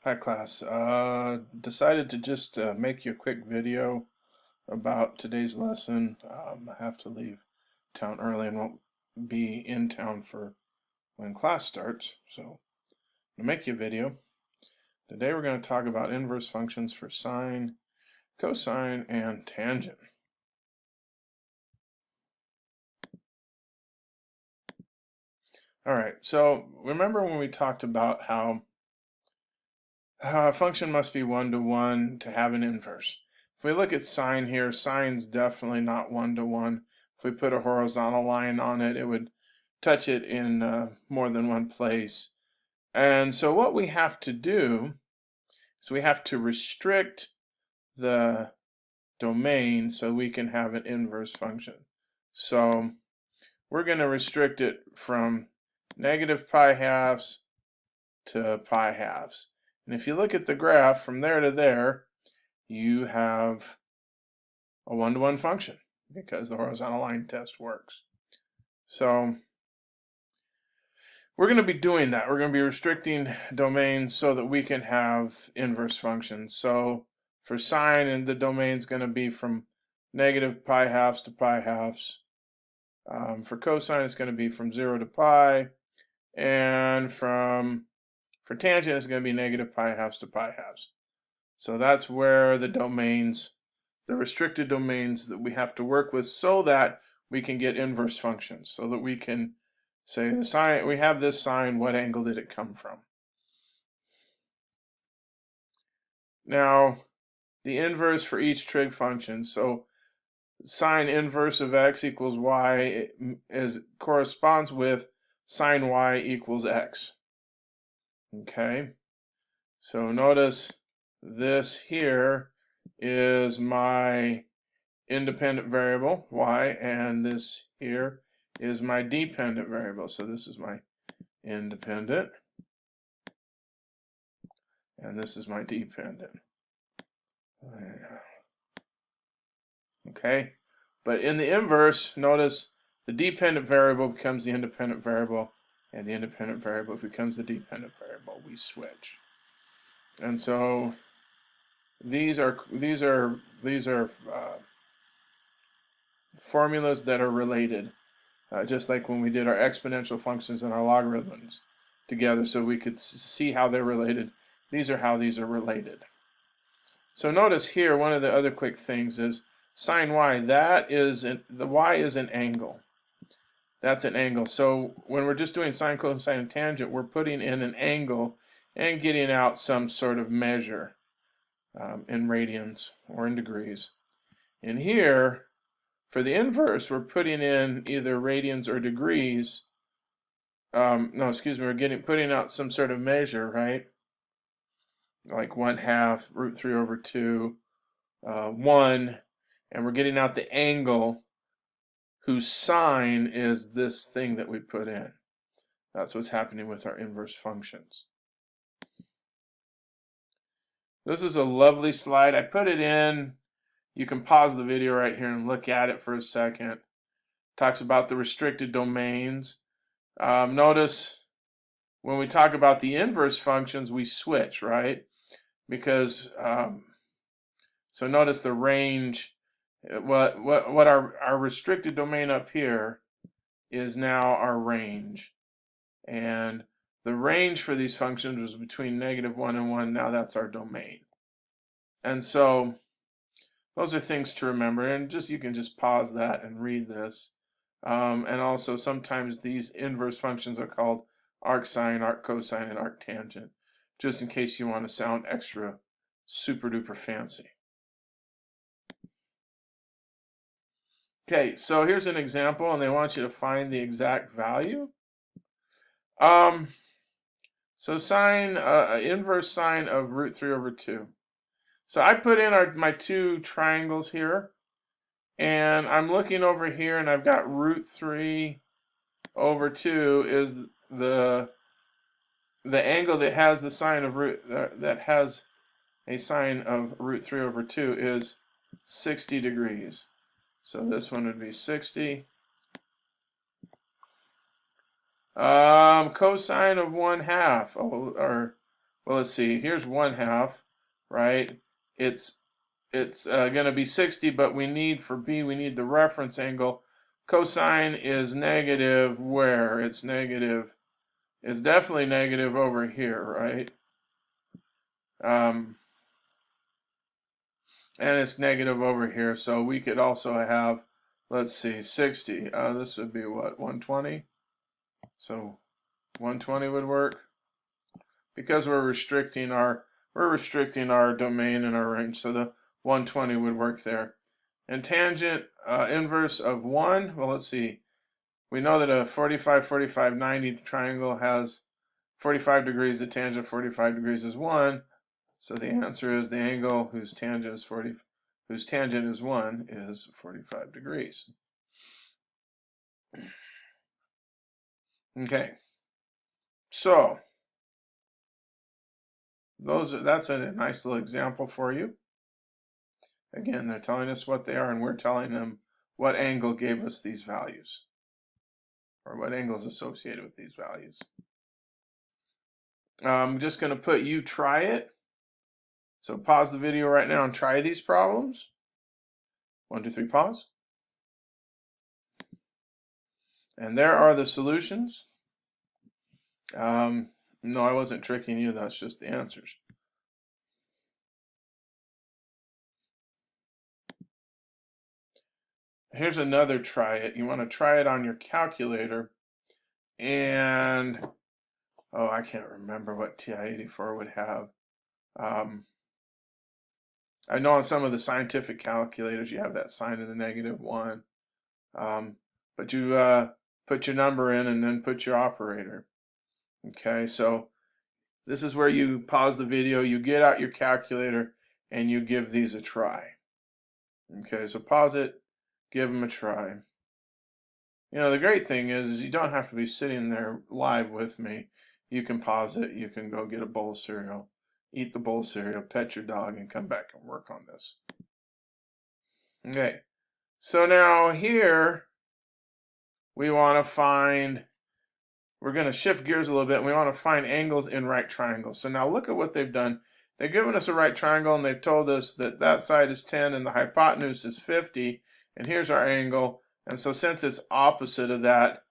Hi class. Decided to just make you a quick video about today's lesson. I have to leave town early and won't be in town for when class starts. So I'm going to make you a video. Today we're going to talk about inverse functions for sine, cosine, and tangent. Alright, so remember when we talked about how a function must be one-to-one to have an inverse. If we look at sine here, sine's definitely not one-to-one. If we put a horizontal line on it, it would touch it in more than one place. And so what we have to do is we have to restrict the domain so we can have an inverse function. So we're going to restrict it from negative pi halves to pi halves. And if you look at the graph from there to there, you have a one-to-one function because the horizontal line test works. So we're going to be doing that. We're going to be restricting domains so that we can have inverse functions. So for sine, and the domain is going to be from negative pi halves to pi halves. For cosine, it's going to be from 0 to pi. And for tangent, it's going to be negative pi halves to pi halves. So that's where the domains, the restricted domains that we have to work with so that we can get inverse functions, so that we can say the sine, we have this sine, what angle did it come from? Now, the inverse for each trig function, so sine inverse of x equals y corresponds with sine y equals x. Okay, so notice this here is my independent variable, y, and this here is my dependent variable. So this is my independent, and this is my dependent. Okay, but in the inverse, notice the dependent variable becomes the independent variable, and the independent variable becomes the dependent variable. We switch, and so these are formulas that are related, just like when we did our exponential functions and our logarithms together, so we could see how they're related. These are how these are related. So notice here, one of the other quick things is sine y. The y is an angle. That's an angle. So when we're just doing sine, cosine, and tangent, we're putting in an angle and getting out some sort of measure in radians or in degrees. And here, for the inverse, we're putting in either radians or degrees. No, excuse me, we're putting out some sort of measure, right? Like 1/2 root 3 over 2, 1, and we're getting out the angle whose sine is this thing that we put in. That's what's happening with our inverse functions. This is a lovely slide. I put it in. You can pause the video right here and look at it for a second. It talks about the restricted domains. Notice when we talk about the inverse functions, we switch, right? Because so notice the range. What our restricted domain up here is now our range, and the range for these functions was between -1 and 1. Now that's our domain, and so those are things to remember. And just you can just pause that and read this. And also sometimes these inverse functions are called arcsine, arccosine, and arctangent, just in case you want to sound extra super duper fancy. Okay, so here's an example, and they want you to find the exact value. So sine, inverse sine of root 3 over 2. So I put in my two triangles here, and I'm looking over here, and I've got root 3 over 2 is the angle that has the sine of that has a sine of root 3 over 2 is 60 degrees. So this one would be 60. Cosine of 1/2, or well, let's see, here's 1/2, right? It's going to be 60, but we need, for B, we need the reference angle. Cosine is negative where? It's negative, it's definitely negative over here, right? And it's negative over here, so we could also have, let's see, 60. This would be what, 120? So 120 would work because we're restricting our domain and our range, so the 120 would work there. And tangent inverse of 1, well, let's see. We know that a 45, 45, 90 triangle has 45 degrees. The tangent of 45 degrees is 1. So the answer is the angle whose tangent is 1 is 45 degrees. Okay. So that's a nice little example for you. Again, they're telling us what they are, and we're telling them what angle gave us these values, or what angle is associated with these values. I'm just going to put you try it. So pause the video right now and try these problems. 1, 2, 3, pause. And there are the solutions. No, I wasn't tricking you. That's just the answers. Here's another try it. You want to try it on your calculator. And, oh, I can't remember what TI-84 would have. I know on some of the scientific calculators you have that sign in the -1. But you put your number in and then put your operator. Okay, so this is where you pause the video, you get out your calculator, and you give these a try. Okay, so pause it, give them a try. You know, the great thing is you don't have to be sitting there live with me. You can pause it, you can go get a bowl of cereal, eat the bowl of cereal, pet your dog, and come back and work on this. Okay, so now here we want to find, we're going to shift gears a little bit. We want to find angles in right triangles. So now look at what they've done. They've given us a right triangle, and they've told us that that side is 10 and the hypotenuse is 50. And here's our angle. And so since it's opposite of that,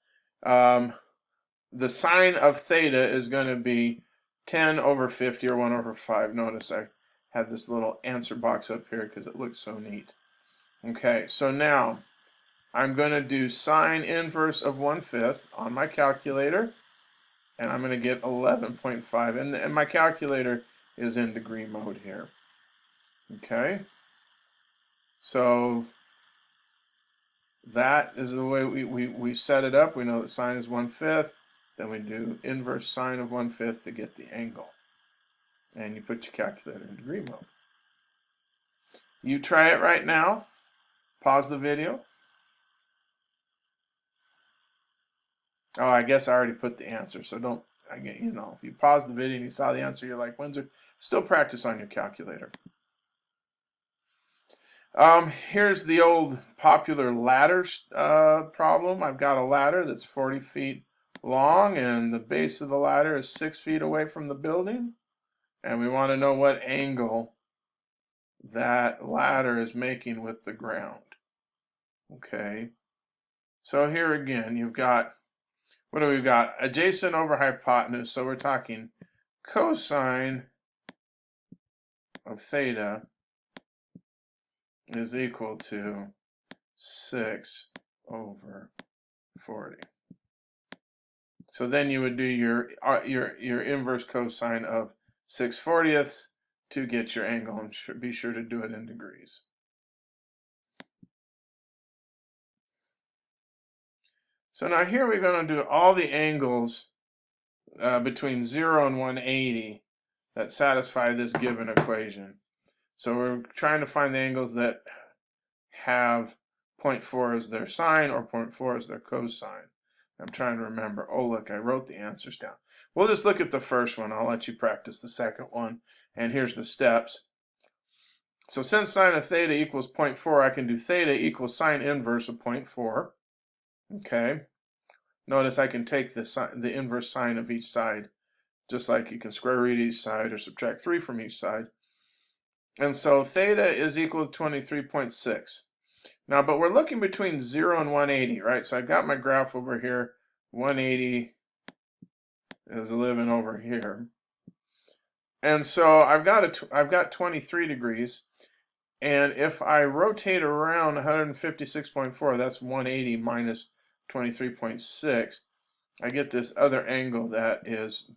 the sine of theta is going to be 10 over 50, or 1 over 5. Notice I had this little answer box up here because it looks so neat. Okay, so now I'm going to do sine inverse of 1/5 on my calculator, and I'm going to get 11.5, and my calculator is in degree mode here. Okay, so that is the way we set it up. We know that sine is 1/5, then we do inverse sine of 1/5 to get the angle, and you put your calculator in degree mode. You try it right now. Pause the video. Oh, I guess I already put the answer, so don't, you know, if you pause the video and you saw the answer, you're like, Windsor, still practice on your calculator. Here's the old popular ladder problem. I've got a ladder that's 40 feet long, and the base of the ladder is 6 feet away from the building, and we want to know what angle that ladder is making with the ground. Okay, so here again, you've got, what do we got? Adjacent over hypotenuse, so we're talking cosine of theta is equal to 6 over 40. So then you would do your inverse cosine of 6/40 to get your angle, and be sure to do it in degrees. So now here we're going to do all the angles between 0 and 180 that satisfy this given equation. So we're trying to find the angles that have 0.4 as their sine or 0.4 as their cosine. I'm trying to remember. Oh, look, I wrote the answers down. We'll just look at the first one. I'll let you practice the second one. And here's the steps. So since sine of theta equals 0.4, I can do theta equals sine inverse of 0.4. Okay. Notice I can take the inverse sine of each side just like you can square root each side or subtract 3 from each side. And so theta is equal to 23.6. Now, but we're looking between 0 and 180, right? So I got my graph over here. 180 is living over here. And so I've got 23 degrees. And if I rotate around 156.4, that's 180 minus 23.6. I get this other angle that is,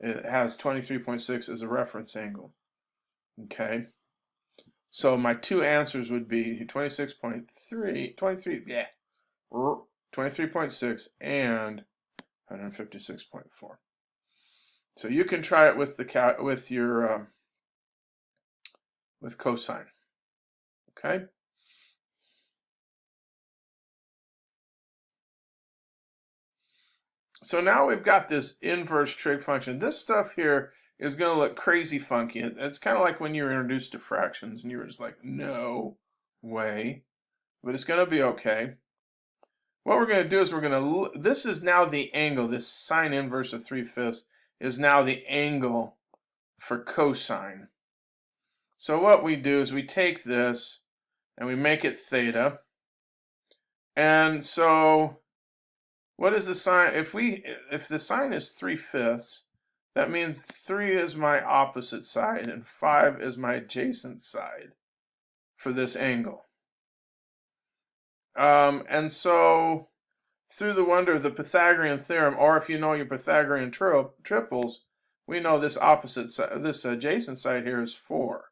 it has 23.6 as a reference angle. Okay. So my two answers would be 23.6 and 156.4. So you can try it with the with cosine. Okay. So now we've got this inverse trig function. This stuff here is going to look crazy funky. It's kind of like when you were introduced to fractions and you were just like, no way. But it's going to be okay. What we're going to do is this is now the angle, this sine inverse of 3/5 is now the angle for cosine. So what we do is we take this and we make it theta. And so what is the sine? If the sine is 3/5, that means 3 is my opposite side and 5 is my adjacent side for this angle. And so through the wonder of the Pythagorean theorem, or if you know your Pythagorean triples, we know this this adjacent side here is 4.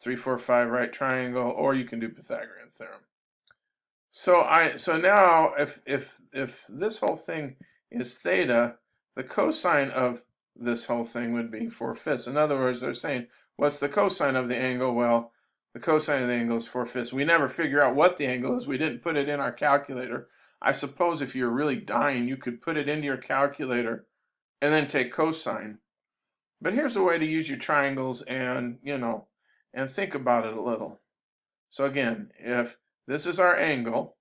3, 4, 5 right triangle, or you can do Pythagorean theorem. So now if this whole thing is theta, the cosine of this whole thing would be 4/5. In other words, they're saying, what's the cosine of the angle? Well, the cosine of the angle is 4/5. We never figure out what the angle is. We didn't put it in our calculator. I suppose if you're really dying, you could put it into your calculator and then take cosine. But here's a way to use your triangles and, and think about it a little. So again, if this is our angle,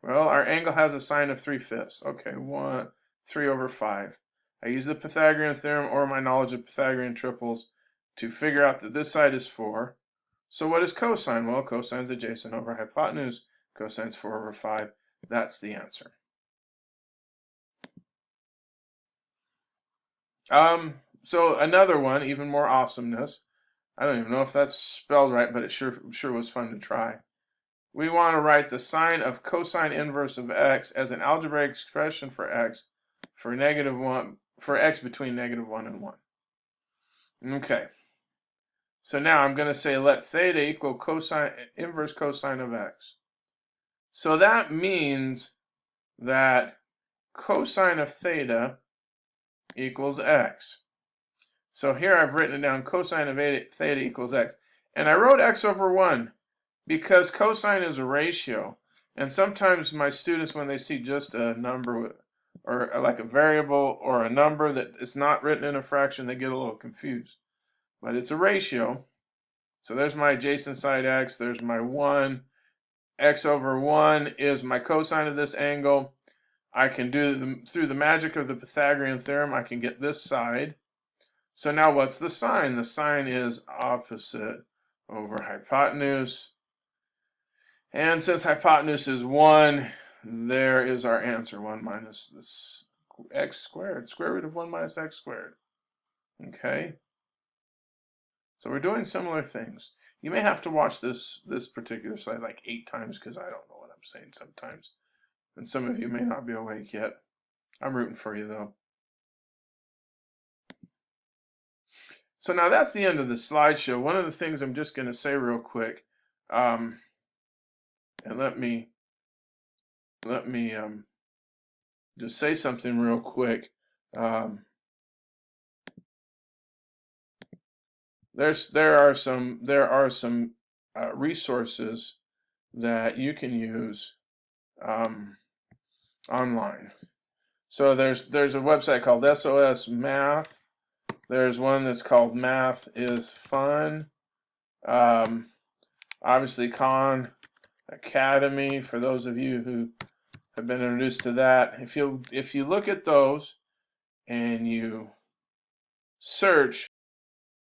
well, our angle has a sine of 3/5. Okay, 3/5. I use the Pythagorean theorem or my knowledge of Pythagorean triples to figure out that this side is 4. So what is cosine? Well, cosine's adjacent over hypotenuse. Cosine's 4/5. That's the answer. So another one, even more awesomeness. I don't even know if that's spelled right, but it sure was fun to try. We want to write the sine of cosine inverse of x as an algebraic expression for x for -1 for x between -1 and 1. Okay. So now I'm going to say let theta equal inverse cosine of x. So that means that cosine of theta equals x. So here I've written it down, cosine of theta equals x. And I wrote x over 1 because cosine is a ratio. And sometimes my students, when they see just a number or like a variable or a number that is not written in a fraction, they get a little confused. But it's a ratio. So there's my adjacent side x, there's my 1. X over 1 is my cosine of this angle. I can do through the magic of the Pythagorean theorem, I can get this side. So now what's the sine? The sine is opposite over hypotenuse. And since hypotenuse is 1, there is our answer, 1 minus this x squared, square root of 1 minus x squared. Okay? So we're doing similar things. You may have to watch this particular slide like 8 times because I don't know what I'm saying sometimes. And some of you may not be awake yet. I'm rooting for you though. So now that's the end of the slideshow. One of the things I'm just going to say real quick, and let me just say something real quick. There are some resources that you can use online. So there's a website called SOS Math. There's one that's called Math is Fun. Obviously Khan Academy, for those of you who have been introduced to that. If you look at those, and you search